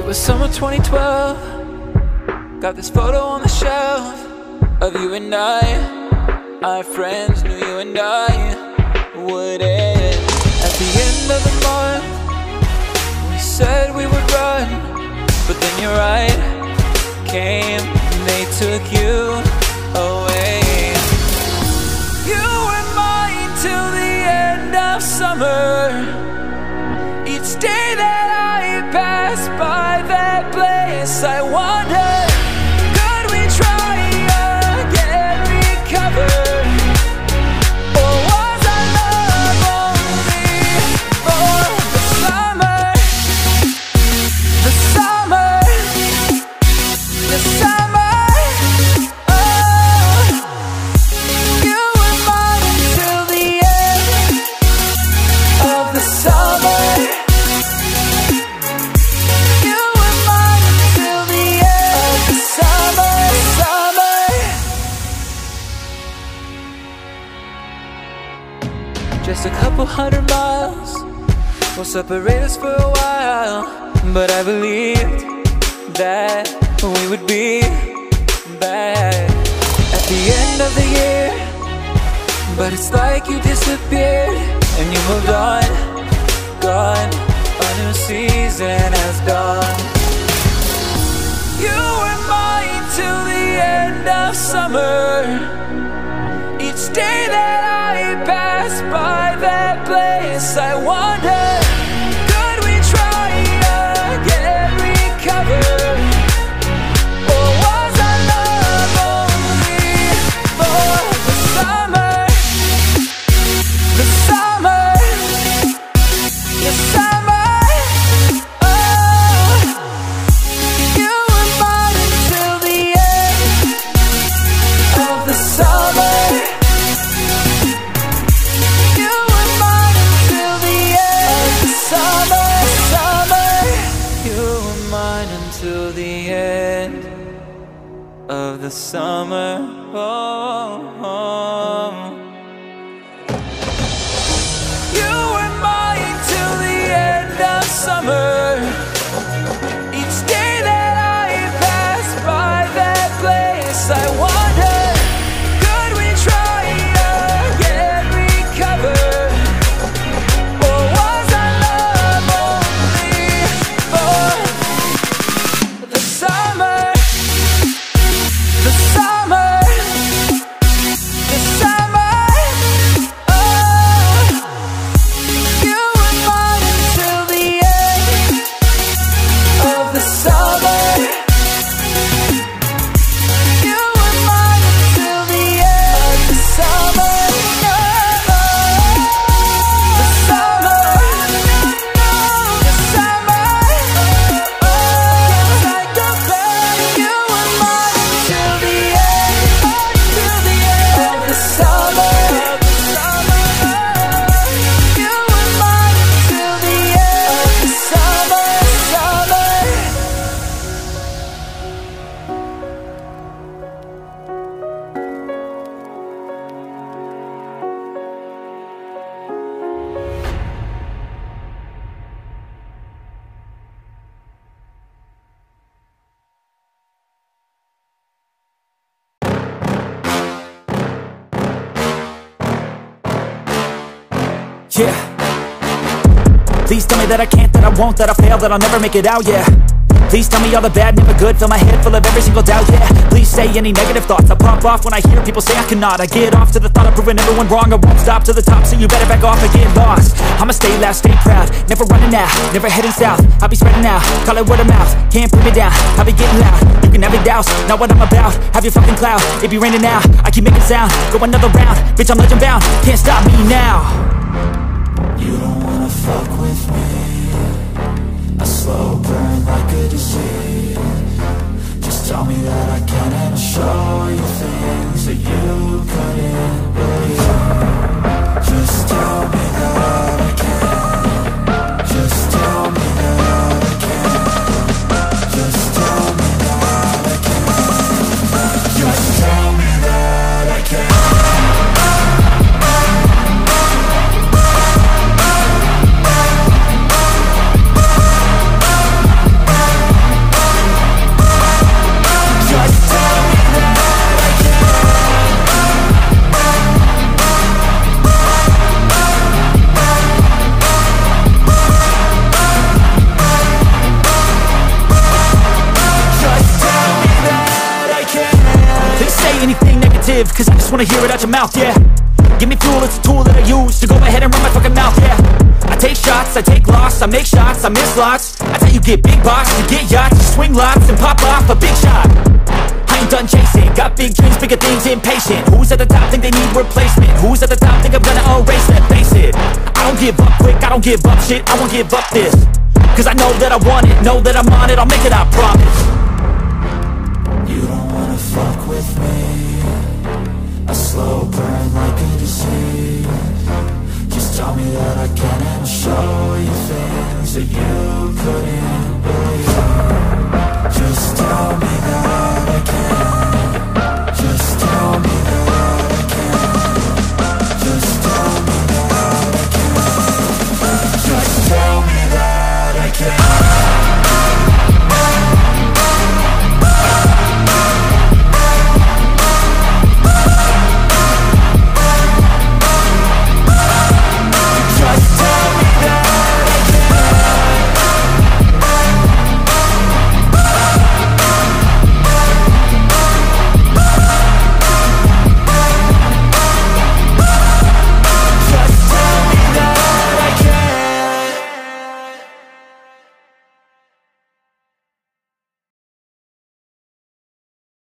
was summer 2012. Got this photo on the shelf of you and I. Our friends knew you and I would end. At the end of the month, we said we would run, but then your right came and they took you away. You were mine till the end of summer. Each day that I pass by that place, I wonder, could we try again, recover? Or was our love only for the summer? The summer, the summer. Oh, you were mine until the end of the summer. Just a couple 100 miles will separate us for a while, but I believed that we would be back at the end of the year. But it's like you disappeared and you moved on, gone. A new season has dawned. You were mine till the end of summer. Each day that I pass by that place, I wonder, could we try again, recover? Or was our love only for the summer? The summer, the summer. Oh, you were mine until the end of the summer. Till the end of the summer. Oh, oh. You were mine till the end of summer. Each day that I pass by that place, I wonder, could we try again, recover? Or was our love only for the summer, the summer, the summer. Oh, you were mine until the end of the summer. You were mine until the end of the summer. The summer, the summer. Yeah. Please tell me that I can't, that I won't, that I fail, that I'll never make it out, yeah. Please tell me all the bad, never good, fill my head full of every single doubt, yeah. Please say any negative thoughts, I pop off when I hear people say I cannot. I get off to the thought of proving everyone wrong, I won't stop to the top, so you better back off and get lost. I'ma stay loud, stay proud, never running out, never heading south. I'll be spreading out, call it word of mouth, can't put me down, I'll be getting loud. You can have your doubts, not what I'm about, have your fucking clout. It be raining now, I keep making sound, go another round, bitch I'm legend bound, can't stop me now. You don't wanna fuck with me, a slow burn like a disease. Just tell me that I can and I'll show you things that you couldn't believe. Just tell me that I can. Just tell me that I can. Just tell me that I can. Just tell me that I can. live, cause I just wanna hear it out your mouth, yeah. Give me fuel, it's a tool that I use to go ahead and run my fucking mouth, yeah. I take shots, I take loss, I make shots, I miss lots. That's how you get big boss, you get yachts, you swing lots and pop off a big shot. I ain't done chasing, got big dreams, bigger things, impatient. Who's at the top think they need replacement? Who's at the top think I'm gonna erase them? Face it, I don't give up quick, I don't give up shit, I won't give up this. Cause I know that I want it, know that I'm on it, I'll make it, I promise. You don't wanna fuck with me. A slow burn like a disease. Just tell me that I can and I'll show you things that you